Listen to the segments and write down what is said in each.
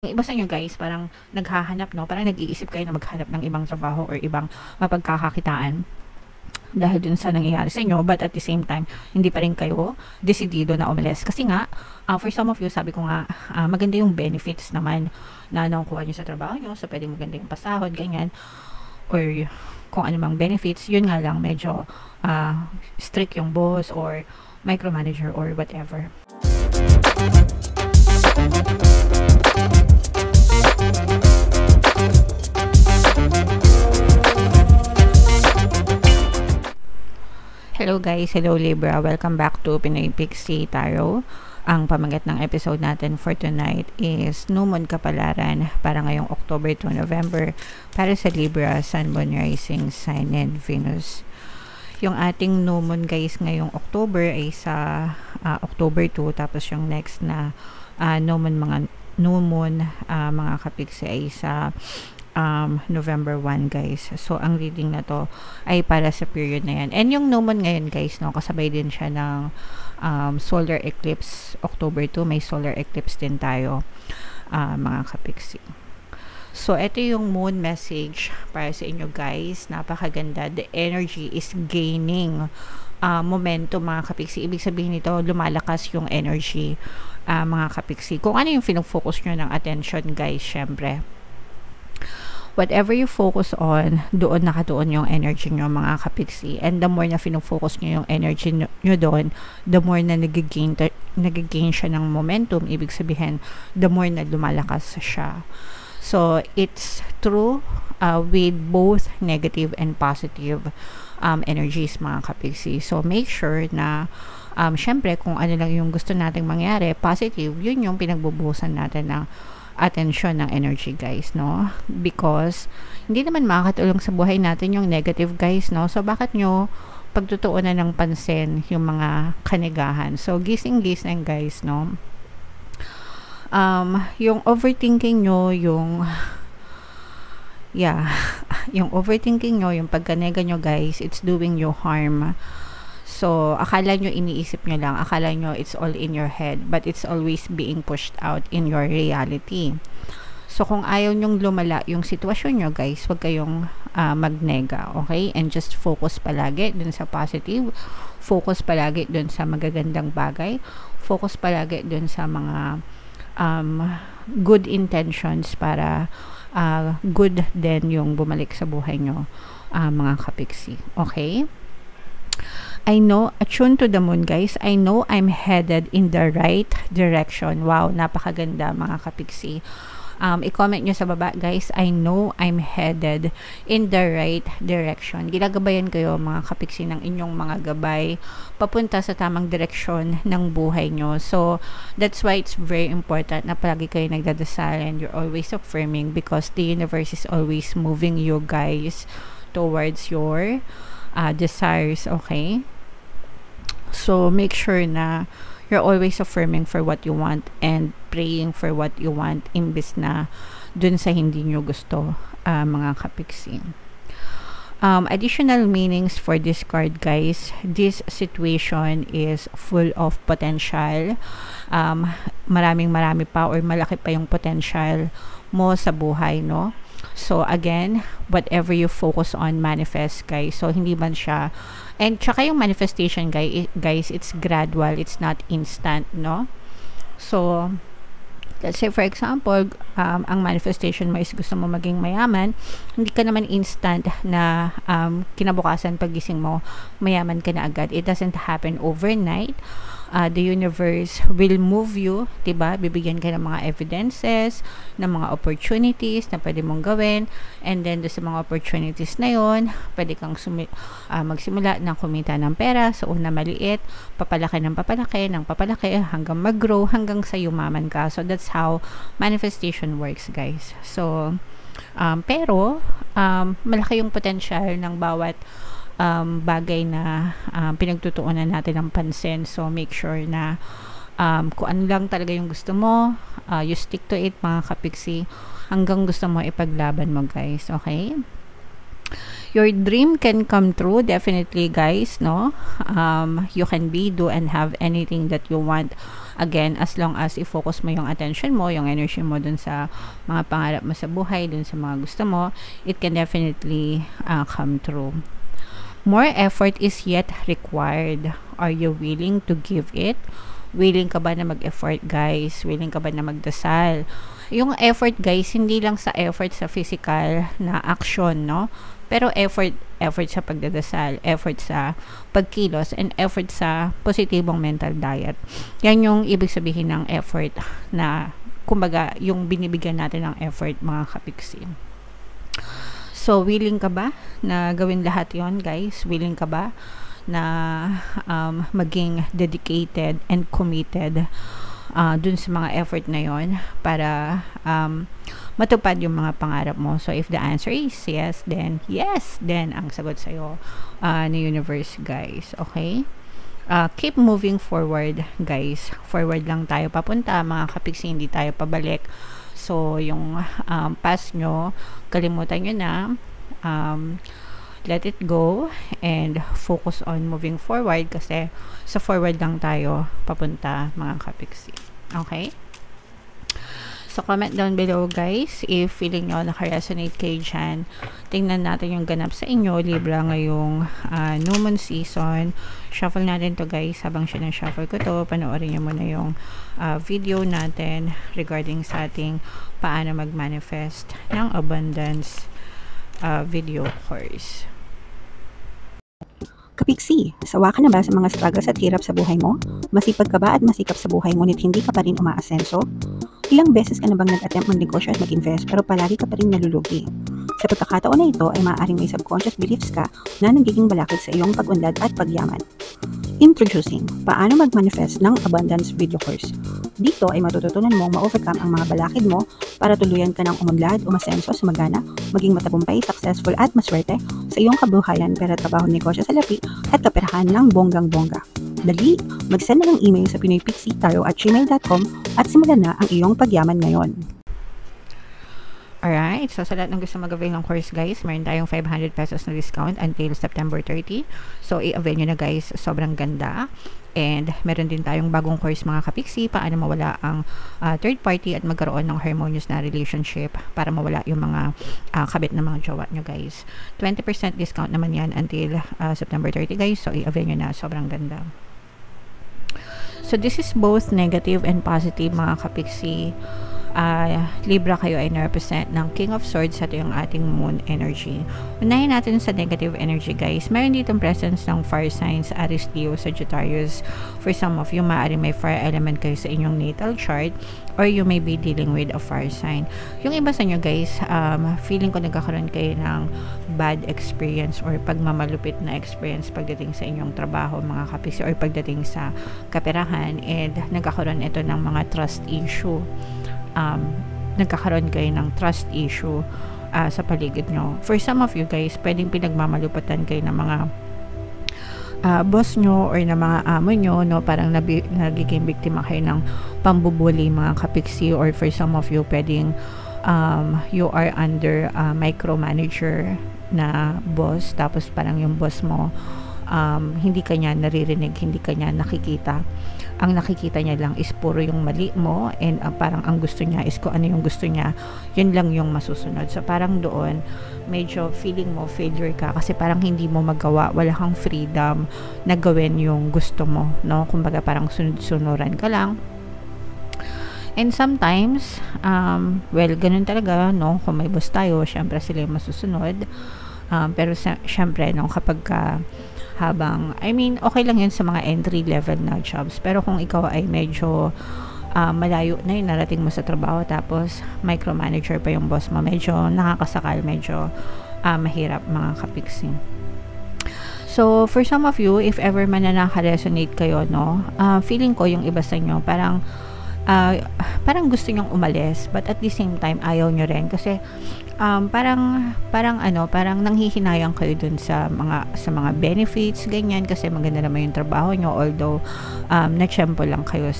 Yung iba sa inyo guys, parang naghahanap, no? Parang nag-iisip kayo na maghanap ng ibang trabaho or ibang mapagkakakitaan dahil dun sa nangyayari sa inyo, but at the same time, hindi pa rin kayo desidido na umalis. Kasi nga, for some of you, sabi ko nga, maganda yung benefits naman na nakukuha nyo sa trabaho nyo, so pwedeng maganda yung pasahod, ganyan, or kung ano mang benefits, yun nga lang, medyo strict yung boss or micromanager or whatever. Hello guys, hello Libra, welcome back to Pinoy Pixie Tarot. Ang pamagat ng episode natin for tonight is New Moon Kapalaran para ngayong October to November para sa Libra, Sun, Moon, Rising, Sign, and Venus. Yung ating New Moon guys ngayong October ay sa October 2, tapos yung next na New Moon mga kapiksi ay sa November 1 guys. So ang reading na to ay para sa period na yan. And yung new moon ngayon guys, no, kasabay din siya ng solar eclipse. October 2 may solar eclipse din tayo mga kapiksi. So ito yung moon message para sa inyo guys. Napakaganda. The energy is gaining momentum mga kapiksi. Ibig sabihin nito, lumalakas yung energy mga kapiksi. Kung ano yung pinag-focus nyo ng attention guys, syempre whatever you focus on, doon nakatuon yung energy nyo mga kapiksi. And the more na focus nyo yung energy nyo doon, the more na nag-gain siya ng momentum. Ibig sabihin, the more na lumalakas siya. So, it's true with both negative and positive energies mga kapiksi. So, make sure na syempre, kung ano lang yung gusto nating mangyari, positive, yun yung pinagbubuhusan natin ng attention ng energy guys, no? Because hindi naman makakatulong sa buhay natin yung negative guys, no? So bakit nyo pagtutuunan ng pansin yung mga kanigahan? So gising-gising guys, no? Yung overthinking nyo, yung yung overthinking nyo, yung pagkanega nyo guys, it's doing you harm. So, akala nyo iniisip nyo lang, akala nyo it's all in your head, but it's always being pushed out in your reality. So, kung ayaw nyong lumala yung sitwasyon nyo guys, huwag kayong magnega, okay? And just focus palagi dun sa positive, focus palagi dun sa magagandang bagay, focus palagi dun sa mga good intentions para good din yung bumalik sa buhay nyo mga kapiksi, okay? I know, attune to the moon guys, I know I'm headed in the right direction. Wow, napakaganda mga kapiksi. I-comment nyo sa baba guys, I know I'm headed in the right direction. Ginagabayan kayo mga kapiksi ng inyong mga gabay papunta sa tamang direksyon ng buhay nyo. So, that's why it's very important na palagi kayo nagdadasal and you're always affirming because the universe is always moving you guys towards your desires, okay? So make sure na you're always affirming for what you want and praying for what you want imbis na dun sa hindi nyo gusto mga kapiksi. Additional meanings for this card guys, this situation is full of potential. Marami pa or malaki pa yung potential mo sa buhay, no? So again, whatever you focus on, manifest guys. So hindi man siya, and tsaka yung manifestation guys, it's gradual, it's not instant, no? So let's say for example, ang manifestation mo is gusto mo maging mayaman, hindi ka naman instant na kinabukasan pagising mo mayaman ka na agad. It doesn't happen overnight. The universe will move you, diba? Bibigyan ka ng mga evidences, ng mga opportunities na pwede mong gawin, and then sa mga opportunities na yon, pwede kang magsimula ng kumita ng pera. So una maliit, papalaki ng papalaki hanggang mag-grow, hanggang sa yumaman ka. So that's how manifestation works guys. So pero malaki yung potential ng bawat bagay na pinagtutuunan natin ng pansin. So make sure na kung ano lang talaga yung gusto mo, you stick to it mga kapiksi hanggang gusto mo ipaglaban mo guys, okay? Your dream can come true, definitely, guys, no? You can be, do, and have anything that you want. Again, as long as i-focus mo yung attention mo, yung energy mo dun sa mga pangarap mo sa buhay, dun sa mga gusto mo, it can definitely come true. More effort is yet required. Are you willing to give it? Willing ka ba na mag-effort, guys? Willing ka ba na magdasal? Yung effort, guys, hindi lang sa effort sa physical na action, no? Pero effort sa pagdadasal, effort sa pagkilos, and effort sa positibong mental diet. Yan yung ibig sabihin ng effort na, kumbaga, yung binibigyan natin ng effort, mga kapiksi. So, willing ka ba na gawin lahat yon, guys? Willing ka ba na maging dedicated and committed dun sa mga effort na yon para matupad yung mga pangarap mo? So if the answer is yes, then ang sagot sa'yo ni universe, guys. Okay? Keep moving forward, guys. Forward lang tayo papunta, mga kapiksi, hindi tayo pabalik. So yung past nyo, kalimutan nyo na. Let it go and focus on moving forward, kasi sa forward lang tayo papunta, mga kapiksi. Okay? So, comment down below, guys, if feeling nyo naka-resonate kayo dyan. Tingnan natin yung ganap sa inyo, Libra, ngayong new moon season. Shuffle natin to, guys. Habang sinashuffle ko to, panoorin nyo muna yung video natin regarding sa ating paano mag-manifest ng abundance video course. Kapiksi, sawa ka na ba sa mga struggles at hirap sa buhay mo? Masipag ka ba at masikap sa buhay ngunit hindi ka pa rin umaasenso? Ilang beses ka na bang nag-attempt magnegosyo at mag-invest pero palagi ka pa rin nalulugi? Sa pagkakataon na ito ay maaaring may subconscious beliefs ka na nagiging balakid sa iyong pag-unlad at pagyaman. Introducing, paano mag-manifest ng abundance video course. Dito ay matututunan mong ma-overcome ang mga balakid mo para tuluyan ka ng umunlad, umasenso, sumagana, maging matagumpay, successful at maswerte sa iyong kabuhayan, pera, trabaho, negosyo sa lapi at kaperahan ng bonggang-bongga. Dali, mag-send na ng email sa pinoypixie@gmail.com at simulan na ang iyong pagyaman ngayon. Alright, so sa lahat ng gusto mag-avail ng course, guys, meron tayong 500 pesos na discount until September 30. So, i-avail nyo na, guys. Sobrang ganda. And meron din tayong bagong course, mga kapiksi, paano mawala ang third party at magkaroon ng harmonious na relationship para mawala yung mga kabit na mga jowa nyo, guys. 20% discount naman yan until September 30, guys. So, i-avail nyo na. Sobrang ganda. So, this is both negative and positive, mga kapiksi. Libra, kayo ay na-represent ng King of Swords. Ito yung ating moon energy. Unahin natin sa negative energy, guys. Meron ditong presence ng fire signs, Aries, Leo, Sagittarius. For some of you, maaaring may fire element kayo sa inyong natal chart, or you may be dealing with a fire sign. Yung iba sa inyo, guys, feeling ko nagkakaroon kayo ng bad experience or pagmamalupit na experience pagdating sa inyong trabaho, mga kapiksi, or pagdating sa kaperahan, and nagkakaroon ito ng mga trust issue. Nagkakaroon kayo ng trust issue sa paligid nyo. For some of you, guys, pwedeng pinagmamalupatan kayo ng mga boss nyo or ng mga amo nyo, no? Parang nagiging biktima kayo ng pambubuli, mga kapiksi. Or for some of you, pwedeng you are under micromanager na boss, tapos parang yung boss mo hindi kanya naririnig, hindi kanya nakikita. Ang nakikita niya lang is puro yung mali mo, and parang ang gusto niya is kung ano yung gusto niya, yun lang yung masusunod. So parang doon medyo feeling mo failure ka kasi parang hindi mo magawa, wala kang freedom na gawin yung gusto mo, no? Kumbaga parang sunod-sunuran ka lang. And sometimes well, ganun talaga, no? Kung may boss tayo, syempre sila yung masusunod. Pero syempre, no, kapag habang, I mean, okay lang yun sa mga entry level na jobs, pero kung ikaw ay medyo malayo na yung narating mo sa trabaho, tapos micromanager pa yung boss mo, medyo nakakasakal, medyo mahirap, mga kapiksi. So for some of you, if ever man na naka-resonate kayo, no, feeling ko yung iba sa inyo parang gusto nyong umalis, but at the same time ayaw nyo rin kasi parang nanghihinayang kayo dun sa mga benefits, ganyan, kasi maganda naman yung trabaho nyo, although na-tsempo lang kayo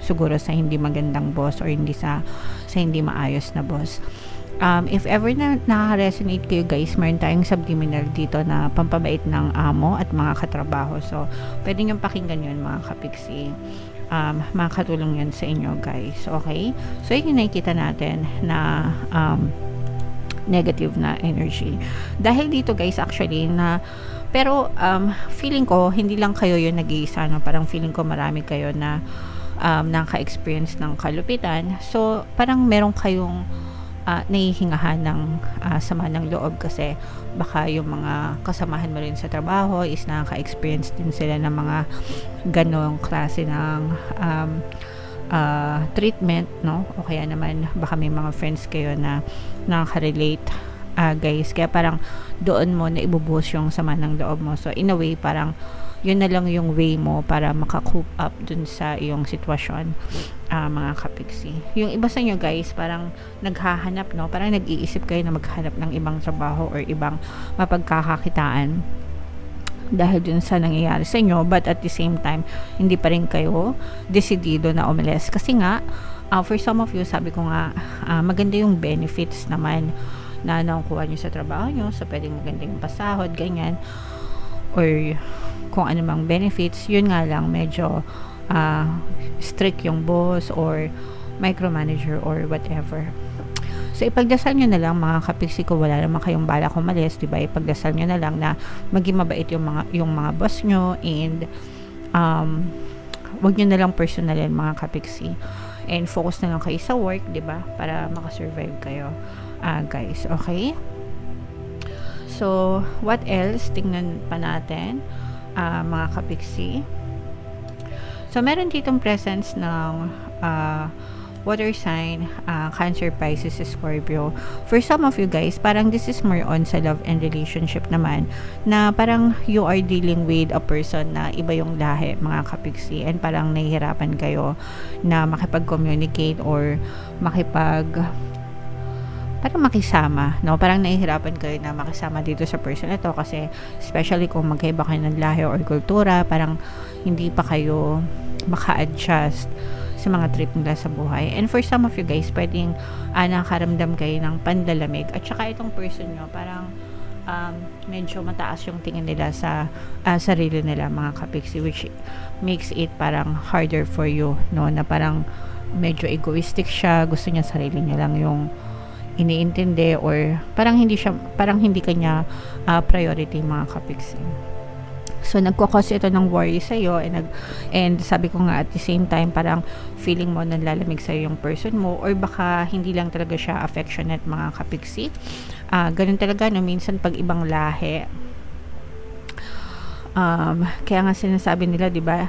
siguro sa hindi magandang boss or hindi sa hindi maayos na boss. If ever na nakaka-resonate kayo guys, meron tayong subliminal dito na pampabait ng amo at mga katrabaho. So, pwede nyo pakinggan yun mga kapiksi. Makakatulong yun sa inyo guys. Okay? So, yun yung nakikita natin na negative na energy. Dahil dito guys, actually, pero feeling ko, hindi lang kayo yung nag-iisa, no? Parang feeling ko marami kayo na naka-experience ng kalupitan. So, parang meron kayong nahihingahan ng sama ng loob kasi baka yung mga kasamahan mo rin sa trabaho is nakaka-experience din sila ng mga ganong klase ng treatment, no? O kaya naman baka may mga friends kayo na nakaka-relate guys, kaya parang doon mo na ibubuhos yung sama ng loob mo. So in a way, parang yun na lang yung way mo para maka-cope up dun sa iyong sitwasyon, mga kapiksi. Yung iba sa inyo guys, parang naghahanap, no? Parang nag-iisip kayo na maghanap ng ibang trabaho or ibang mapagkakakitaan dahil dun sa nangyayari sa inyo, but at the same time, hindi pa rin kayo desidido na umalis. Kasi nga, for some of you, sabi ko nga, maganda yung benefits naman na nakukuha nyo sa trabaho nyo. So, pwedeng maganda yung pasahod, ganyan. Or kung ano mang benefits, yun nga lang medyo strict yung boss or micromanager or whatever. So ipagdasal nyo na lang mga kapiksi ko, wala naman kayong balak umalis, diba? Ipagdasal nyo na lang na maging mabait yung mga boss nyo, and wag nyo na lang personalin mga kapiksi, and focus na lang kayo sa work, diba? Para makasurvive kayo guys, okay? So what else? Tingnan pa natin mga kapiksi. So meron ditong presence ng water sign, Cancer, Pisces, Scorpio. For some of you guys, parang this is more on sa love and relationship naman, na parang you are dealing with a person na iba yung lahi mga kapiksi, and parang nahihirapan kayo na makipag-communicate or parang makisama, no? Parang nahihirapan kayo na makisama dito sa person ito kasi especially kung magkaiba kayo ng lahi or kultura, parang hindi pa kayo maka-adjust sa mga trip nila sa buhay. And for some of you guys, pwedeng nakaramdam kayo ng pandalamig, at saka itong person nyo parang medyo mataas yung tingin nila sa sarili nila mga kapiksi, which makes it parang harder for you, no? Na parang medyo egoistic siya, gusto niya sarili niya lang yung iniintindi, or parang hindi kanya priority mga kapiksi. So nagko-cause ito ng worry sa iyo, and sabi ko nga at the same time parang feeling mo nanlalamig sa yung person mo, or baka hindi lang talaga siya affectionate mga kapiksi. Ganun talaga, no? Minsan pag ibang lahi, kaya nga sinasabi nila, di ba,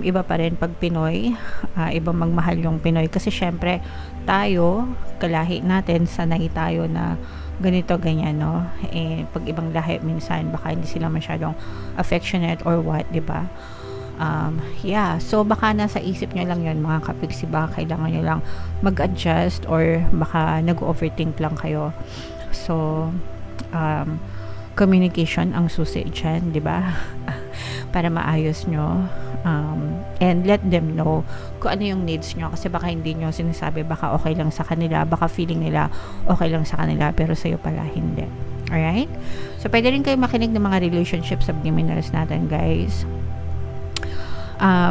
iba pa rin pag Pinoy, iba magmahal yung Pinoy kasi syempre tayo, kalahi natin, sanay tayo na ganito, ganyan, no? Pag ibang lahi, minsan baka hindi sila masyadong affectionate or what, di ba? Yeah, so baka nasa isip nyo lang yun mga kapiksi, baka kailangan nyo lang mag-adjust, or baka nag-overthink lang kayo. So communication ang susi dyan, di ba? Para maayos nyo, and let them know kung ano yung needs nyo, kasi baka hindi nyo sinasabi, baka okay lang sa kanila, baka feeling nila okay lang sa kanila, pero sa'yo pala hindi. Alright? So pwede rin kayo makinig ng mga relationship subliminals natin guys,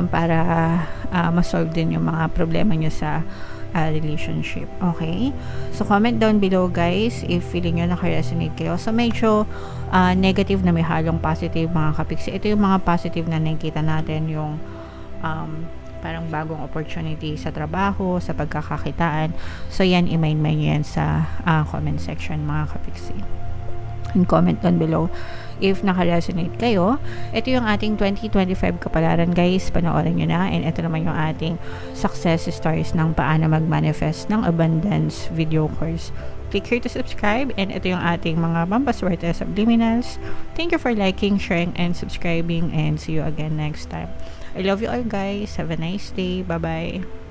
para ma-solve din yung mga problema nyo sa relationship. Okay? So, comment down below guys if feeling nyo naka-resonate kayo. So, medyo negative na may halong positive mga kapiksi. Ito yung mga positive na nakikita natin, yung parang bagong opportunity sa trabaho, sa pagkakakitaan. So, yan, i-mind yan sa comment section mga kapiksi. And comment down below if naka-resonate kayo. Ito yung ating 2025 kapalaran guys, panoorin nyo na. And ito naman yung ating success stories ng paano mag-manifest ng abundance video course. Click here to subscribe, and ito yung ating mga pampaswerte subliminals. Thank you for liking, sharing, and subscribing, and see you again next time. I love you all guys. Have a nice day. Bye-bye.